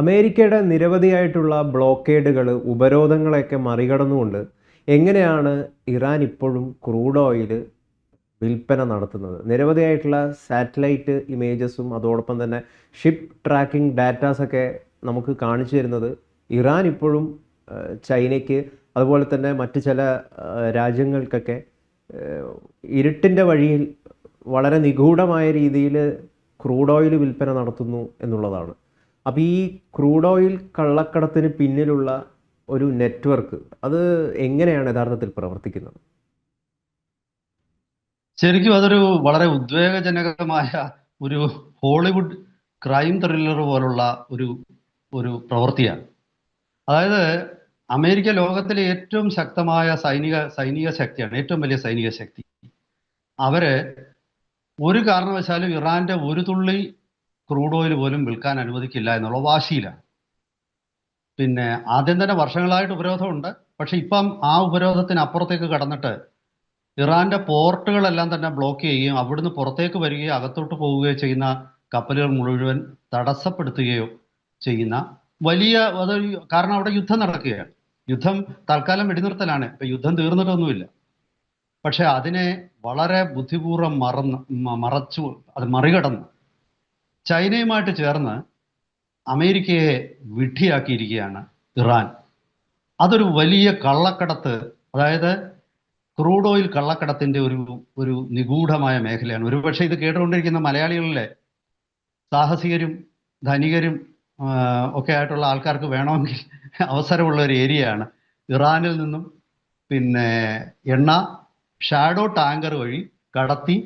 അമേരിക്കയുടെ നിരവധിയായിട്ടുള്ള ബ്ലോക്കേഡുകൾ, ഉപരോധങ്ങളെയൊക്കെ മറികടന്നുകൊണ്ട് എങ്ങനെയാണ് ഇറാൻ ഇപ്പോഴും ക്രൂഡ് ഓയിൽ വിൽപ്പന നടത്തുന്നത്? നിരവധിയായിട്ടുള്ള സാറ്റലൈറ്റ് ഇമേജസും അതോടൊപ്പം തന്നെ ഷിപ്പ് ട്രാക്കിംഗ് ഡാറ്റാസൊക്കെ നമുക്ക് കാണിച്ചു തരുന്നത് ഇറാൻ ഇപ്പോഴും ചൈനയ്ക്ക് അതുപോലെ തന്നെ മറ്റ് ചില രാജ്യങ്ങൾക്കൊക്കെ ഇരുട്ടിൻ്റെ വഴിയിൽ വളരെ നിഗൂഢമായ രീതിയിൽ ക്രൂഡ് ഓയിൽ വിൽപ്പന നടത്തുന്നു എന്നുള്ളതാണ്. അപ്പോൾ ഈ ക്രൂഡ് ഓയിൽ കള്ളക്കടത്തിന് പിന്നിലുള്ള ഒരു നെറ്റ്വർക്ക് അത് എങ്ങനെയാണ് യഥാർത്ഥത്തിൽ പ്രവർത്തിക്കുന്നത്? ശരിക്കും അതൊരു വളരെ ഉദ്വേഗജനകമായ ഒരു ഹോളിവുഡ് ക്രൈം ത്രില്ലർ പോലുള്ള ഒരു ഒരു പ്രവൃത്തിയാണ്. അതായത് അമേരിക്ക ലോകത്തിലെ ഏറ്റവും ശക്തമായ സൈനിക ശക്തിയാണ്, ഏറ്റവും വലിയ സൈനിക ശക്തി. അവര് ഒരു കാരണവശാലും ഇറാന്റെ ഒരു തുള്ളി ക്രൂഡ് ഓയിൽ പോലും വിൽക്കാൻ അനുവദിക്കില്ല എന്നുള്ള വാശിയിലാണ്. പിന്നെ ആദ്യം തന്നെ വർഷങ്ങളായിട്ട് ഉപരോധമുണ്ട്. പക്ഷെ ഇപ്പം ആ ഉപരോധത്തിന് അപ്പുറത്തേക്ക് കടന്നിട്ട് ഇറാന്റെ പോർട്ടുകളെല്ലാം തന്നെ ബ്ലോക്ക് ചെയ്യുകയും അവിടുന്ന് പുറത്തേക്ക് വരികയോ അകത്തോട്ട് പോവുകയോ ചെയ്യുന്ന കപ്പലുകൾ മുഴുവൻ തടസ്സപ്പെടുത്തുകയോ ചെയ്യുന്ന വലിയ കാരണം അവിടെ യുദ്ധം നടക്കുകയാണ്. യുദ്ധം തൽക്കാലം വെടിനിർത്തലാണ്, ഇപ്പൊ യുദ്ധം തീർന്നിട്ടൊന്നുമില്ല. പക്ഷെ അതിനെ വളരെ ബുദ്ധിപൂർവ്വം മറച്ചു അത് മറികടന്ന് ചൈനയുമായിട്ട് ചേർന്ന് അമേരിക്കയെ വിഡ്ഢിയാക്കിയിരിക്കുകയാണ് ഇറാൻ. അതൊരു വലിയ കള്ളക്കടത്ത്, അതായത് ക്രൂഡ് ഓയിൽ കള്ളക്കടത്തിന്റെ ഒരു നിഗൂഢമായ മേഖലയാണ്. ഒരുപക്ഷെ ഇത് കേട്ടുകൊണ്ടിരിക്കുന്ന മലയാളികളിലെ സാഹസികരും ധനികരും ഒക്കെ ആയിട്ടുള്ള ആൾക്കാർക്ക് വേണമെങ്കിൽ അവസരമുള്ള ഒരു ഏരിയയാണ്. ഇറാനിൽ നിന്നും പിന്നെ എണ്ണ ഷാഡോ ടാങ്കർ വഴി കടത്തി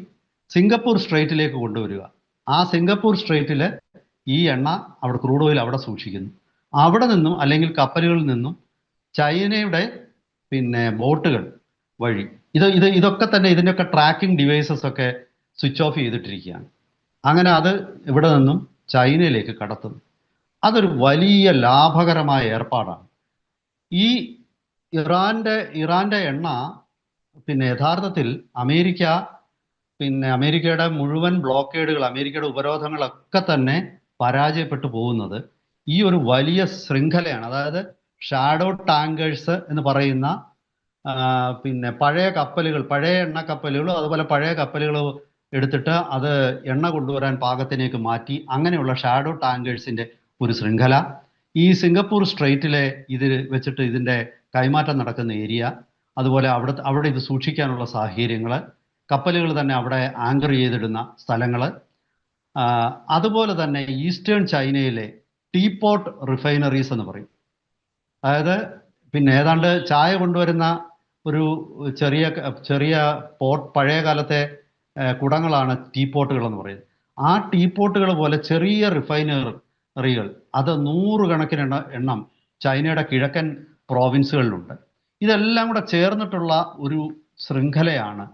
സിംഗപ്പൂർ സ്ട്രേറ്റിലേക്ക് കൊണ്ടുവരിക. ആ സിംഗപ്പൂർ സ്ട്രേറ്റിൽ ഈ എണ്ണ അവിടെ ക്രൂഡ് ഓയിൽ അവിടെ സൂക്ഷിക്കുന്നു. അവിടെ നിന്നും അല്ലെങ്കിൽ കപ്പലുകളിൽ നിന്നും ചൈനയുടെ പിന്നെ ബോട്ടുകൾ വഴി ഇതൊക്കെ തന്നെ ഇതിൻ്റെയൊക്കെ ട്രാക്കിംഗ് ഡിവൈസസ് ഒക്കെ സ്വിച്ച് ഓഫ് ചെയ്തിട്ടിരിക്കുകയാണ്. അങ്ങനെ അത് ഇവിടെ നിന്നും ചൈനയിലേക്ക് കടത്തുന്നു. അതൊരു വലിയ ലാഭകരമായ ഏർപ്പാടാണ്. ഈ ഇറാന്റെ എണ്ണ പിന്നെ യഥാർത്ഥത്തിൽ അമേരിക്കയുടെ മുഴുവൻ ബ്ലോക്കേഡുകൾ, അമേരിക്കയുടെ ഉപരോധങ്ങളൊക്കെ തന്നെ പരാജയപ്പെട്ടു പോകുന്നത് ഈ ഒരു വലിയ ശൃംഖലയാണ്. അതായത് ഷാഡോ ടാങ്കേഴ്സ് എന്ന് പറയുന്ന പിന്നെ പഴയ കപ്പലുകൾ, പഴയ എണ്ണ കപ്പലുകളും അതുപോലെ പഴയ കപ്പലുകൾ എടുത്തിട്ട് അത് എണ്ണ കൊണ്ടുവരാൻ പാകത്തിലേക്ക് മാറ്റി അങ്ങനെയുള്ള ഷാഡോ ടാങ്കേഴ്സിന്റെ ഒരു ശൃംഖല. ഈ സിംഗപ്പൂർ സ്ട്രേറ്റിലെ ഇത് വെച്ചിട്ട് ഇതിന്റെ കൈമാറ്റം നടക്കുന്ന ഏരിയ, അതുപോലെ അവിടെ ഇത് സൂക്ഷിക്കാനുള്ള സാഹചര്യങ്ങൾ, കപ്പലുകൾ തന്നെ അവിടെ ആങ്കർ ചെയ്തിടുന്ന സ്ഥലങ്ങൾ, അതുപോലെ തന്നെ ഈസ്റ്റേൺ ചൈനയിലെ ടീപോട്ട് റിഫൈനറീസ് എന്ന് പറയും. അതായത് പിന്നെ ഏതാണ്ട് ചായ കൊണ്ടുവരുന്ന ഒരു ചെറിയ പഴയ കാലത്തെ കുടങ്ങളാണ് ടീപോട്ടുകൾ എന്ന് പറയുന്നത്. ആ ടീപോട്ടുകൾ പോലെ ചെറിയ റിഫൈനറികൾ അത് 100 കണക്കിന് എണ്ണം ചൈനയുടെ കിഴക്കൻ പ്രോവിൻസുകളിലുണ്ട്. ഇതെല്ലാം കൂടെ ചേർന്നിട്ടുള്ള ഒരു ശൃംഖലയാണ്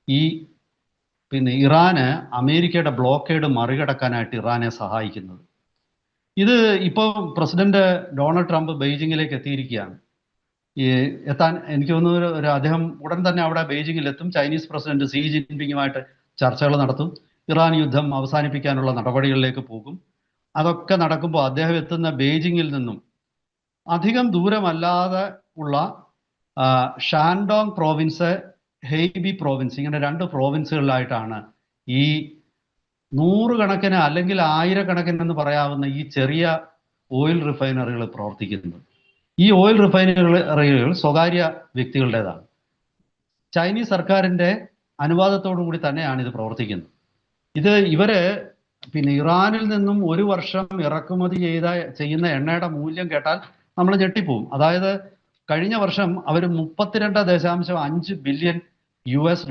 ഈ പിന്നെ ഇറാന് അമേരിക്കയുടെ ബ്ലോക്കേഡ് മറികടക്കാനായിട്ട് ഇറാനെ സഹായിക്കുന്നത്. ഇത് ഇപ്പോൾ പ്രസിഡന്റ് ഡൊണാൾഡ് ട്രംപ് ബെയ്ജിങ്ങിലേക്ക് എത്തിയിരിക്കുകയാണ്. എത്താൻ എനിക്ക് തോന്നുന്നു അദ്ദേഹം ഉടൻ തന്നെ അവിടെ ബെയ്ജിങ്ങിൽ എത്തും. ചൈനീസ് പ്രസിഡന്റ് സി ജിൻപിങ്ങുമായിട്ട് ചർച്ചകൾ നടത്തും. ഇറാൻ യുദ്ധം അവസാനിപ്പിക്കാനുള്ള നടപടികളിലേക്ക് പോകും. അതൊക്കെ നടക്കുമ്പോൾ അദ്ദേഹം എത്തുന്ന ബെയ്ജിങ്ങിൽ നിന്നും അധികം ദൂരമല്ലാതെ ഉള്ള ഷാൻഡോങ് പ്രോവിൻസ്, ഹെയ്ബി പ്രോവിൻസ്, ഇങ്ങനെ 2 പ്രോവിൻസുകളിലായിട്ടാണ് ഈ 100 കണക്കിന് അല്ലെങ്കിൽ 1000 കണക്കിന് എന്ന് പറയാവുന്ന ഈ ചെറിയ ഓയിൽ റിഫൈനറികൾ പ്രവർത്തിക്കുന്നത്. ഈ ഓയിൽ റിഫൈനറികൾ സ്വകാര്യ വ്യക്തികളുടേതാണ്. ചൈനീസ് സർക്കാരിന്റെ അനുവാദത്തോടു കൂടി തന്നെയാണ് ഇത് പ്രവർത്തിക്കുന്നത്. ഇവര് പിന്നെ ഇറാനിൽ നിന്നും ഒരു വർഷം ഇറക്കുമതി ചെയ്യുന്ന എണ്ണയുടെ മൂല്യം കേട്ടാൽ നമ്മൾ ഞെട്ടിപ്പോവും. അതായത് കഴിഞ്ഞ വർഷം അവർ 32.5 ബില്യൺ US$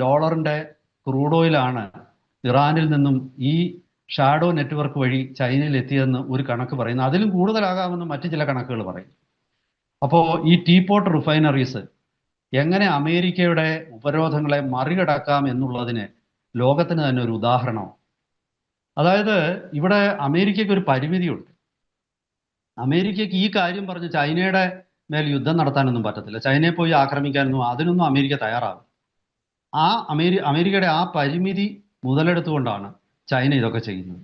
ക്രൂഡ് ഓയിലാണ് ഇറാനിൽ നിന്നും ഈ ഷാഡോ നെറ്റ്വർക്ക് വഴി ചൈനയിൽ എത്തിയതെന്ന് ഒരു കണക്ക് പറയുന്നു. അതിലും കൂടുതലാകാമെന്ന് മറ്റു ചില കണക്കുകൾ പറയും. അപ്പോൾ ഈ ടീപോട്ട് റിഫൈനറീസ് എങ്ങനെ അമേരിക്കയുടെ ഉപരോധങ്ങളെ മറികടക്കാം എന്നുള്ളതിന് ലോകത്തിന് തന്നെ ഒരു ഉദാഹരണമാണ്. അതായത് ഇവിടെ അമേരിക്കയ്ക്ക് ഒരു പരിമിതിയുണ്ട്. അമേരിക്കയ്ക്ക് ഈ കാര്യം പറഞ്ഞ് ചൈനയുടെ മേൽ യുദ്ധം നടത്താനൊന്നും പറ്റത്തില്ല. ചൈനയെ പോയി ആക്രമിക്കാനൊന്നും അതിനൊന്നും അമേരിക്ക തയ്യാറാകും. അമേരിക്കയുടെ ആ പരിമിതി മുതലെടുത്തുകൊണ്ടാണ് ചൈന ഇതൊക്കെ ചെയ്യുന്നത്.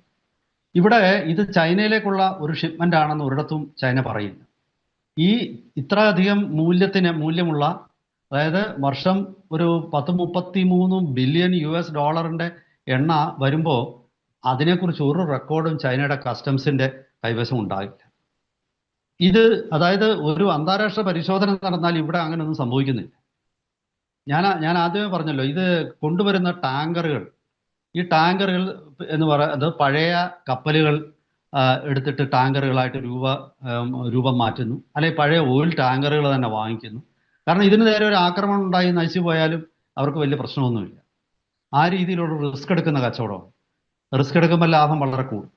ഇവിടെ ഇത് ചൈനയിലേക്കുള്ള ഒരു ഷിപ്മെന്റ് ആണെന്ന് ഒരിടത്തും ചൈന പറയില്ല. ഈ ഇത്രയധികം മൂല്യമുള്ള, അതായത് വർഷം ഒരു 10-33 ബില്യൺ US ഡോളറിന്റെ എണ്ണ വരുമ്പോൾ അതിനെക്കുറിച്ച് ഒരു റെക്കോർഡും ചൈനയുടെ കസ്റ്റംസിന്റെ കൈവശം ഉണ്ടാകില്ല. ഇത് അതായത് ഒരു അന്താരാഷ്ട്ര പരിശോധന നടന്നാൽ ഇവിടെ അങ്ങനെയൊന്നും സംഭവിക്കുന്നില്ല. ഞാൻ ആദ്യമേ പറഞ്ഞല്ലോ, ഇത് കൊണ്ടുവരുന്ന ടാങ്കറുകൾ, ഈ ടാങ്കറുകൾ എന്ന് പറയുന്നത് പഴയ കപ്പലുകൾ എടുത്തിട്ട് ടാങ്കറുകളായിട്ട് രൂപം മാറ്റുന്നു, അല്ലെങ്കിൽ പഴയ ഓയിൽ ടാങ്കറുകൾ തന്നെ വാങ്ങിക്കുന്നു. കാരണം ഇതിന് നേരെ ഒരു ആക്രമണം ഉണ്ടായി നശിച്ചു പോയാലും അവർക്ക് വലിയ പ്രശ്നമൊന്നുമില്ല. ആ രീതിയിലുള്ള റിസ്ക് എടുക്കുന്ന കച്ചവടമാണ്. റിസ്ക് എടുക്കുമ്പോൾ ലാഭം വളരെ കൂടും.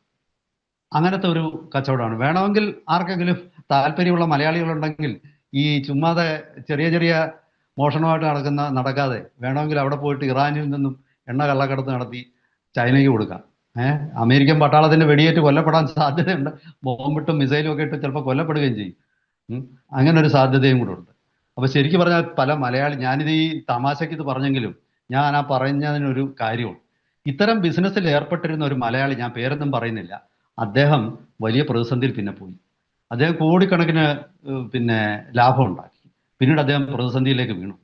അങ്ങനത്തെ ഒരു കച്ചവടമാണ്. വേണമെങ്കിൽ ആർക്കെങ്കിലും താല്പര്യമുള്ള മലയാളികളുണ്ടെങ്കിൽ ഈ ചുമ്മാതെ ചെറിയ ചെറിയ മോഷണമായിട്ട് നടക്കാതെ വേണമെങ്കിൽ അവിടെ പോയിട്ട് ഇറാനിൽ നിന്നും എണ്ണ കള്ളക്കടത്ത് നടത്തി ചൈനയ്ക്ക് കൊടുക്കാം. അമേരിക്കൻ പട്ടാളത്തിന്റെ വെടിയേറ്റ് കൊല്ലപ്പെടാൻ സാധ്യതയുണ്ട്. ബോംബിട്ടും മിസൈലും ഒക്കെ ഇട്ട് ചിലപ്പോൾ കൊല്ലപ്പെടുകയും ചെയ്യും. അങ്ങനെ ഒരു സാധ്യതയും കൂടെ ഉണ്ട്. അപ്പൊ ശരിക്കും പറഞ്ഞാൽ പല മലയാളി, ഞാനിത് ഈ തമാശയ്ക്ക് ഇത് പറഞ്ഞെങ്കിലും ഞാൻ ആ പറഞ്ഞതിനൊരു കാര്യമുണ്ട്. ഇത്തരം ബിസിനസ്സിൽ ഏർപ്പെട്ടിരുന്ന ഒരു മലയാളി, ഞാൻ പേരൊന്നും പറയുന്നില്ല, അദ്ദേഹം വലിയ പ്രതിസന്ധിയിൽ പിന്നെ പോയി. അദ്ദേഹം കോടിക്കണക്കിന് ലാഭം ഉണ്ടാക്കി. പിന്നീട് അദ്ദേഹം പ്രതിസന്ധിയിലേക്ക് വീണു.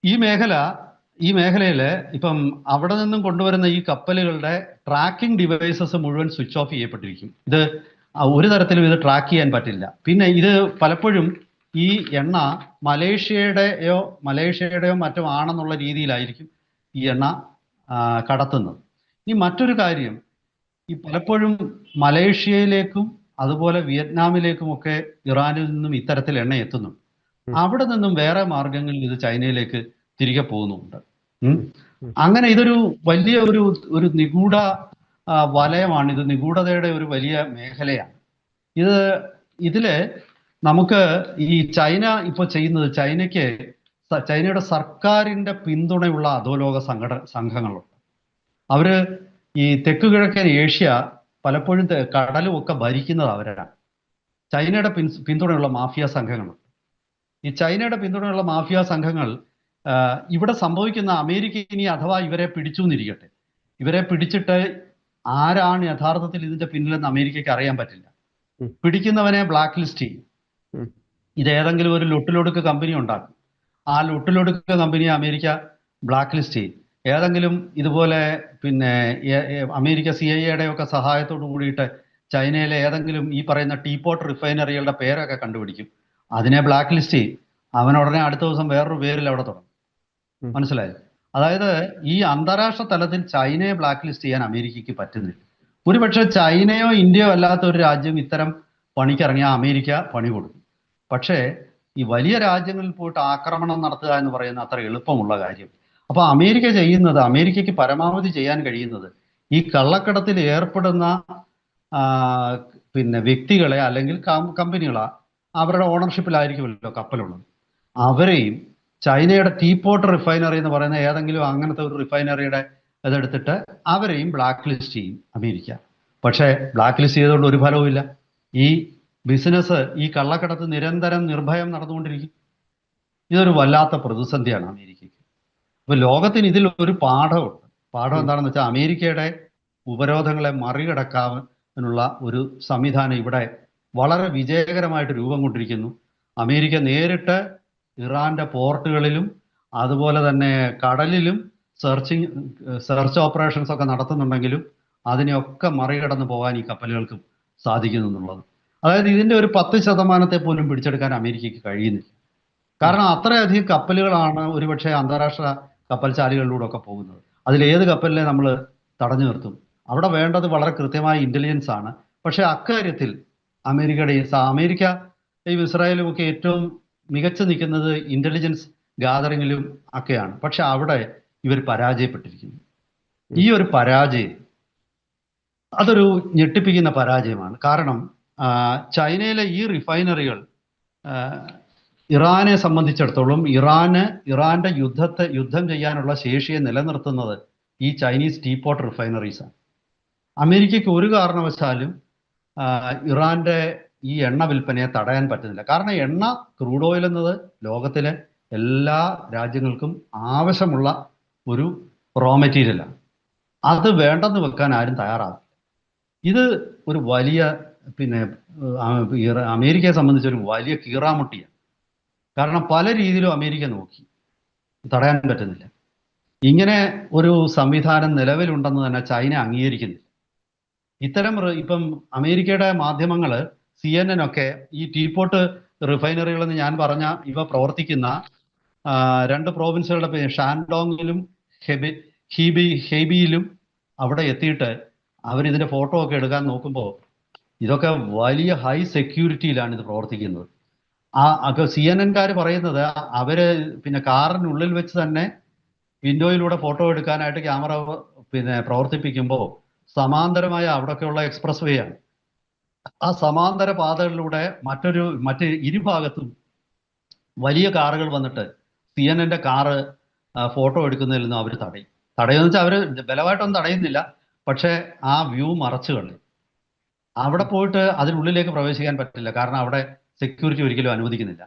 ഈ മേഖലയിൽ ഇപ്പം അവിടെ നിന്നും കൊണ്ടുവരുന്ന ഈ കപ്പലുകളുടെ ട്രാക്കിംഗ് ഡിവൈസസ് മുഴുവൻ സ്വിച്ച് ഓഫ് ചെയ്യപ്പെട്ടിരിക്കും. ഇത് ഒരു തരത്തിലും ഇത് ട്രാക്ക് ചെയ്യാൻ പറ്റില്ല. പിന്നെ ഇത് പലപ്പോഴും ഈ എണ്ണ മലേഷ്യയുടെയോ മറ്റോ ആണെന്നുള്ള രീതിയിലായിരിക്കും ഈ എണ്ണ കടത്തുന്നത്. ഈ മറ്റൊരു കാര്യം, ഈ പലപ്പോഴും മലേഷ്യയിലേക്കും അതുപോലെ വിയറ്റ്നാമിലേക്കുമൊക്കെ ഇറാനിൽ നിന്നും ഇത്തരത്തിൽ എണ്ണ എത്തുന്നു. അവിടെ നിന്നും വേറെ മാർഗങ്ങളിൽ ഇത് ചൈനയിലേക്ക് തിരികെ പോകുന്നുണ്ട്. അങ്ങനെ ഇതൊരു വലിയ ഒരു നിഗൂഢ വലയമാണ്. ഇത് നിഗൂഢതയുടെ ഒരു വലിയ മേഖലയാണ്. ഇതില് നമുക്ക് ഈ ചൈന ഇപ്പോൾ ചെയ്യുന്നത്, ചൈനയുടെ സർക്കാരിന്റെ പിന്തുണയുള്ള അധോലോക സംഘങ്ങളുണ്ട്. അവര് ഈ തെക്ക് കിഴക്കൻ ഏഷ്യ പലപ്പോഴും കടലും ഒക്കെ ഭരിക്കുന്നത് അവരാണ്. ചൈനയുടെ പിന്തുണയുള്ള മാഫിയ സംഘങ്ങളുണ്ട്. ഈ ചൈനയുടെ പിന്തുണയുള്ള മാഫിയ സംഘങ്ങൾ ഇവിടെ സംഭവിക്കുന്ന, അമേരിക്ക ഇനി അഥവാ ഇവരെ പിടിച്ചു എന്നിരിക്കട്ടെ, ഇവരെ പിടിച്ചിട്ട് ആരാണ് യഥാർത്ഥത്തിൽ ഇതിന്റെ പിന്നിലെന്ന് അമേരിക്കയ്ക്ക് അറിയാൻ പറ്റില്ല. പിടിക്കുന്നവനെ ബ്ലാക്ക് ലിസ്റ്റ് ചെയ്യും. ഇത് ഏതെങ്കിലും ഒരു ലൊട്ടിലൊടുക്ക് കമ്പനി ഉണ്ടാക്കും. ആ ലൊട്ടിലൊടുക്ക് കമ്പനിയെ അമേരിക്ക ബ്ലാക്ക് ലിസ്റ്റ് ചെയ്യും. ഏതെങ്കിലും ഇതുപോലെ അമേരിക്ക CIA ഒക്കെ സഹായത്തോട് കൂടിയിട്ട് ചൈനയിലെ ഏതെങ്കിലും ഈ പറയുന്ന ടീപോട്ട് റിഫൈനറികളുടെ പേരൊക്കെ കണ്ടുപിടിക്കും. അതിനെ ബ്ലാക്ക് ലിസ്റ്റ് ചെയ്യും. അവനുടനെ അടുത്ത ദിവസം വേറൊരു പേരിൽ അവിടെ തുടങ്ങും. മനസ്സിലായത്? അതായത് ഈ അന്താരാഷ്ട്ര തലത്തിൽ ചൈനയെ ബ്ലാക്ക് ലിസ്റ്റ് ചെയ്യാൻ അമേരിക്കയ്ക്ക് പറ്റുന്നില്ല. ഒരുപക്ഷെ ചൈനയോ ഇന്ത്യയോ അല്ലാത്ത ഒരു രാജ്യം ഇത്തരം പണിക്കിറങ്ങിയാൽ അമേരിക്ക പണി കൊടുക്കും. പക്ഷേ ഈ വലിയ രാജ്യങ്ങളിൽ പോയിട്ട് ആക്രമണം നടത്തുക എന്ന് പറയുന്നത് അത്ര എളുപ്പമുള്ള കാര്യം. അപ്പൊ അമേരിക്കയ്ക്ക് പരമാവധി ചെയ്യാൻ കഴിയുന്നത് ഈ കള്ളക്കടത്തിൽ ഏർപ്പെടുന്ന വ്യക്തികളെ അല്ലെങ്കിൽ കമ്പനികളെ, അവരുടെ ഓണർഷിപ്പിലായിരിക്കുമല്ലോ കപ്പലുള്ളത്, അവരെയും ചൈനയുടെ ടീപോട്ട് റിഫൈനറി എന്ന് പറയുന്ന ഏതെങ്കിലും അങ്ങനത്തെ ഒരു റിഫൈനറിയുടെ ഇതെടുത്തിട്ട് അവരെയും ബ്ലാക്ക് ലിസ്റ്റ് ചെയ്യും അമേരിക്ക. പക്ഷേ ബ്ലാക്ക് ലിസ്റ്റ് ചെയ്തുകൊണ്ട് ഒരു ഫലവുമില്ല. ഈ ബിസിനസ്, ഈ കള്ളക്കടത്ത് നിരന്തരം നിർഭയം നടന്നുകൊണ്ടിരിക്കും. ഇതൊരു വല്ലാത്ത പ്രതിസന്ധിയാണ് അമേരിക്കയ്ക്ക്. അപ്പൊ ലോകത്തിന് ഇതിൽ ഒരു പാഠമുണ്ട്. പാഠം എന്താണെന്ന് വെച്ചാൽ അമേരിക്കയുടെ ഉപരോധങ്ങളെ മറികടക്കാനുള്ള ഒരു സംവിധാനം ഇവിടെ വളരെ വിജയകരമായിട്ട് രൂപം കൊണ്ടിരിക്കുന്നു. അമേരിക്ക നേരിട്ട് ഇറാന്റെ പോർട്ടുകളിലും അതുപോലെ തന്നെ കടലിലും സെർച്ച് ഓപ്പറേഷൻസ് ഒക്കെ നടത്തുന്നുണ്ടെങ്കിലും അതിനെയൊക്കെ മറികടന്ന് പോകാൻ ഈ കപ്പലുകൾക്കും സാധിക്കുന്നു എന്നുള്ളത്. അതായത് ഇതിന്റെ ഒരു 10% പോലും പിടിച്ചെടുക്കാൻ അമേരിക്കയ്ക്ക് കഴിയുന്നില്ല. കാരണം അത്രയധികം കപ്പലുകളാണ് ഒരുപക്ഷെ അന്താരാഷ്ട്ര കപ്പൽശാലികളിലൂടെ ഒക്കെ പോകുന്നത്. അതിലേത് കപ്പലിനെ നമ്മൾ തടഞ്ഞു നിർത്തും? അവിടെ വേണ്ടത് വളരെ കൃത്യമായ ഇന്റലിജൻസ് ആണ്. പക്ഷെ അക്കാര്യത്തിൽ അമേരിക്കയും ഇസ്രായേലും ഒക്കെ ഏറ്റവും മികച്ചു നിൽക്കുന്നത് ഇന്റലിജൻസ് ഗാദറിങ്ങിലും ഒക്കെയാണ്. പക്ഷെ അവിടെ ഇവർ പരാജയപ്പെട്ടിരിക്കുന്നു. ഈ ഒരു പരാജയം അതൊരു ഞെട്ടിപ്പിക്കുന്ന പരാജയമാണ്. കാരണം ചൈനയിലെ ഈ റിഫൈനറികൾ ഇറാനെ സംബന്ധിച്ചിടത്തോളം ഇറാന്റെ യുദ്ധം ചെയ്യാനുള്ള ശേഷിയെ നിലനിർത്തുന്നത് ഈ ചൈനീസ് ടീപോട്ട് റിഫൈനറീസാണ്. അമേരിക്കയ്ക്ക് ഒരു കാരണവശാലും ഇറാന്റെ ഈ എണ്ണ വിൽപ്പനയെ തടയാൻ പറ്റുന്നില്ല. കാരണം ക്രൂഡ് ഓയിൽ എന്നത് ലോകത്തിലെ എല്ലാ രാജ്യങ്ങൾക്കും ആവശ്യമുള്ള ഒരു റോ മെറ്റീരിയലാണ്. അത് വേണ്ടെന്ന് വെക്കാൻ ആരും തയ്യാറാവില്ല. ഇത് ഒരു വലിയ പിന്നെ അമേരിക്കയെ സംബന്ധിച്ച് ഒരു വലിയ കീറാമുട്ടിയാണ്. കാരണം പല രീതിയിലും അമേരിക്ക നോക്കി, തടയാൻ പറ്റുന്നില്ല. ഇങ്ങനെ ഒരു സംവിധാനം നിലവിലുണ്ടെന്ന് തന്നെ ചൈന അംഗീകരിക്കുന്നില്ല. ഇപ്പം അമേരിക്കയുടെ മാധ്യമങ്ങൾ CNN ഒക്കെ ഈ ടീപോട്ട് റിഫൈനറികളെന്ന് ഞാൻ പറഞ്ഞ ഇവ പ്രവർത്തിക്കുന്ന 2 പ്രോവിൻസുകളുടെ പേര് ഷാൻഡോങ്ങിലും ഹെബിയിലും അവിടെ എത്തിയിട്ട് അവരിതിന്റെ ഫോട്ടോ ഒക്കെ എടുക്കാൻ നോക്കുമ്പോൾ ഇതൊക്കെ വലിയ ഹൈ സെക്യൂരിറ്റിയിലാണ് ഇത് പ്രവർത്തിക്കുന്നത്. CNN പറയുന്നത് അവര് പിന്നെ കാറിനുള്ളിൽ വെച്ച് തന്നെ വിൻഡോയിലൂടെ ഫോട്ടോ എടുക്കാനായിട്ട് ക്യാമറ പിന്നെ പ്രവർത്തിപ്പിക്കുമ്പോൾ സമാന്തരമായ അവിടെയൊക്കെയുള്ള എക്സ്പ്രസ് വേ ആണ്. ആ സമാന്തര പാതകളിലൂടെ മറ്റ് ഇരുഭാഗത്തും വലിയ കാറുകൾ വന്നിട്ട് CNN കാറ് ഫോട്ടോ എടുക്കുന്നതിൽ നിന്ന് അവർ തടയുമെന്ന് വെച്ചാൽ അവർ ബലമായിട്ടൊന്നും തടയുന്നില്ല, പക്ഷേ ആ വ്യൂ മറച്ചു കളയും. അവിടെ പോയിട്ട് അതിനുള്ളിലേക്ക് പ്രവേശിക്കാൻ പറ്റില്ല, കാരണം അവിടെ സെക്യൂരിറ്റി ഒരിക്കലും അനുവദിക്കുന്നില്ല.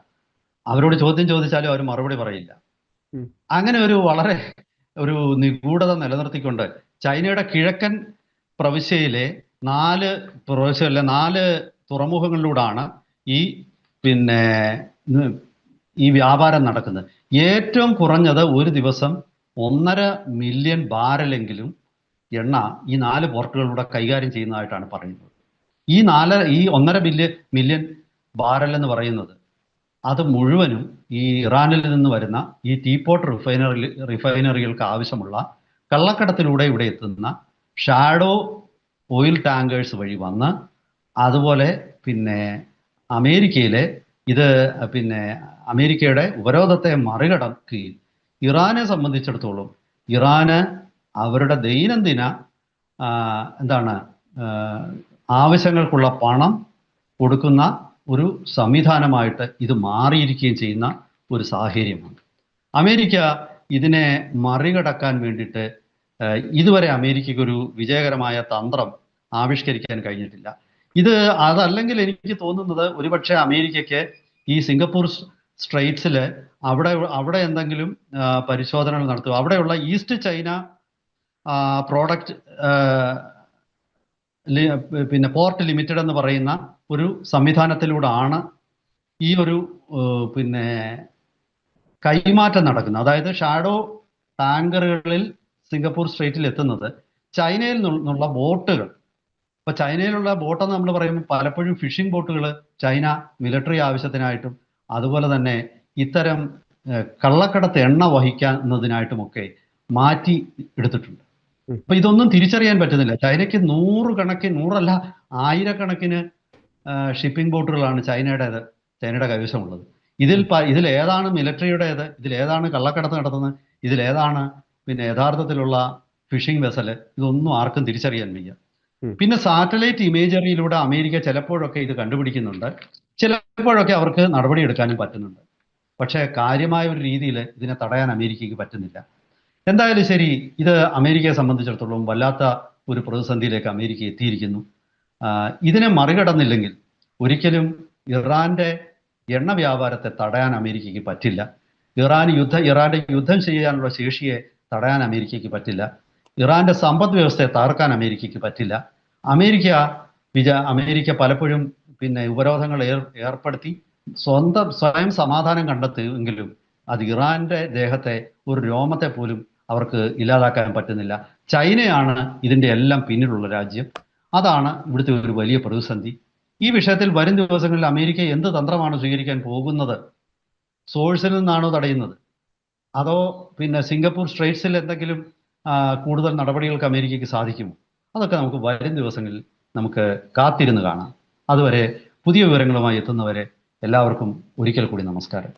അവരോട് ചോദ്യം ചോദിച്ചാലും അവർ മറുപടി പറയില്ല. അങ്ങനെ വളരെ ഒരു നിഗൂഢത നിലനിർത്തിക്കൊണ്ട് ചൈനയുടെ കിഴക്കൻ പ്രവിശ്യയിലെ 4 തുറമുഖങ്ങളിലൂടെയാണ് ഈ വ്യാപാരം നടക്കുന്നത്. ഏറ്റവും കുറഞ്ഞത് ഒരു ദിവസം 1.5 മില്യൺ ബാരലെങ്കിലും എണ്ണ ഈ 4 പോർട്ടുകളിലൂടെ കൈകാര്യം ചെയ്യുന്നതായിട്ടാണ് പറയുന്നത്. ഈ 1.5 മില്യൺ ബാരൽ എന്ന് പറയുന്നത് അത് മുഴുവനും ഈ ഇറാനിൽ നിന്ന് വരുന്ന ഈ ടീപോട്ട് റിഫൈനറികൾക്ക് ആവശ്യമുള്ള കള്ളക്കടത്തിലൂടെ ഇവിടെ എത്തുന്ന ഷാഡോ ഓയിൽ ടാങ്കേഴ്സ് വഴി വന്ന് അതുപോലെ അമേരിക്കയിലെ അമേരിക്കയുടെ ഉപരോധത്തെ മറികടക്കുകയും ഇറാനെ സംബന്ധിച്ചിടത്തോളം ഇറാന് അവരുടെ ദൈനംദിന ആവശ്യങ്ങൾക്കുള്ള പണം കൊടുക്കുന്ന ഒരു സംവിധാനമായിട്ട് ഇത് മാറിയിരിക്കുകയും ചെയ്യുന്ന ഒരു സാഹചര്യമാണ്. അമേരിക്ക ഇതിനെ മറികടക്കാൻ വേണ്ടിയിട്ട് ഇതുവരെ അമേരിക്കയ്ക്ക് ഒരു വിജയകരമായ തന്ത്രം ആവിഷ്കരിക്കാൻ കഴിഞ്ഞിട്ടില്ല. അതല്ലെങ്കിൽ എനിക്ക് തോന്നുന്നത് ഒരുപക്ഷെ അമേരിക്കയ്ക്ക് ഈ സിംഗപ്പൂർ സ്ട്രെയ്റ്റ്സിൽ അവിടെ എന്തെങ്കിലും പരിശോധനകൾ നടത്തുക, അവിടെയുള്ള east China product port limited എന്ന് പറയുന്ന ഒരു സംവിധാനത്തിലൂടെയാണ് ഈ ഒരു കൈമാറ്റം നടക്കുന്നത്. അതായത് ഷാഡോ ടാങ്കറുകളിൽ സിംഗപ്പൂർ സ്ട്രെയ്റ്റിൽ എത്തുന്നത് ചൈനയിൽ നിന്നുള്ള ബോട്ടുകൾ. ഇപ്പൊ ചൈനയിലുള്ള ബോട്ടെന്ന് നമ്മൾ പറയുമ്പോൾ പലപ്പോഴും ഫിഷിംഗ് ബോട്ടുകൾ ചൈന മിലിറ്ററി ആവശ്യത്തിനായിട്ടും അതുപോലെ തന്നെ ഇത്തരം കള്ളക്കടത്ത് എണ്ണ വഹിക്കുന്നതിനായിട്ടുമൊക്കെ മാറ്റി എടുത്തിട്ടുണ്ട്. അപ്പൊ ഇതൊന്നും തിരിച്ചറിയാൻ പറ്റുന്നില്ല. ചൈനയ്ക്ക് നൂറല്ല ആയിരക്കണക്കിന് ഷിപ്പിംഗ് ബോട്ടുകളാണ് ചൈനയുടെ കൈവശമുള്ളത്. ഇതിൽ ഏതാണ് മിലിറ്ററിയുടേത്, ഇതിലേതാണ് കള്ളക്കടത്ത് നടത്തുന്നത്, ഇതിലേതാണ് യഥാർത്ഥത്തിലുള്ള ഫിഷിംഗ് വെസല്, ഇതൊന്നും ആർക്കും തിരിച്ചറിയാൻ വയ്യ. പിന്നെ സാറ്റലൈറ്റ് ഇമേജറിയിലൂടെ അമേരിക്ക ചിലപ്പോഴൊക്കെ ഇത് കണ്ടുപിടിക്കുന്നുണ്ട്, ചിലപ്പോഴൊക്കെ അവർക്ക് നടപടിയെടുക്കാനും പറ്റുന്നുണ്ട്. പക്ഷേ കാര്യമായ ഒരു രീതിയിൽ ഇതിനെ തടയാൻ അമേരിക്കയ്ക്ക് പറ്റുന്നില്ല. എന്തായാലും ശരി, ഇത് അമേരിക്കയെ സംബന്ധിച്ചിടത്തോളം വല്ലാത്ത ഒരു പ്രതിസന്ധിയിലേക്ക് അമേരിക്ക എത്തിയിരിക്കുന്നു. ഇതിനെ മറികടന്നില്ലെങ്കിൽ ഒരിക്കലും ഇറാന്റെ എണ്ണ വ്യാപാരത്തെ തടയാൻ അമേരിക്കയ്ക്ക് പറ്റില്ല. ഇറാന്റെ യുദ്ധം ചെയ്യാനുള്ള ശേഷിയെ തടയാൻ അമേരിക്കയ്ക്ക് പറ്റില്ല. ഇറാന്റെ സമ്പദ് വ്യവസ്ഥയെ തകർക്കാൻ അമേരിക്കയ്ക്ക് പറ്റില്ല. അമേരിക്ക പലപ്പോഴും ഉപരോധങ്ങൾ ഏർപ്പെടുത്തി സ്വയം സമാധാനം കണ്ടെത്തുമെങ്കിലും അത് ഇറാന്റെ ദേഹത്തെ ഒരു രോമത്തെ പോലും അവർക്ക് ഇല്ലാതാക്കാൻ പറ്റുന്നില്ല. ചൈനയാണ് ഇതിന്റെ എല്ലാം പിന്നിലുള്ള രാജ്യം. അതാണ് ഇവിടുത്തെ ഒരു വലിയ പ്രതിസന്ധി. ഈ വിഷയത്തിൽ വരും ദിവസങ്ങളിൽ അമേരിക്ക എന്ത് തന്ത്രമാണ് സ്വീകരിക്കാൻ പോകുന്നത്? സോഴ്സിൽ നിന്നാണോ തടയുന്നത്, അതോ സിംഗപ്പൂർ സ്ട്രെയ്റ്റ്സിൽ എന്തെങ്കിലും കൂടുതൽ നടപടികൾക്ക് അമേരിക്കയ്ക്ക് സാധിക്കുമോ? അതൊക്കെ നമുക്ക് വരും ദിവസങ്ങളിൽ നമുക്ക് കാത്തിരുന്ന് കാണാം. അതുവരെ പുതിയ വിവരങ്ങളുമായി എത്തുന്നവരെ എല്ലാവർക്കും ഒരിക്കൽ കൂടി നമസ്കാരം.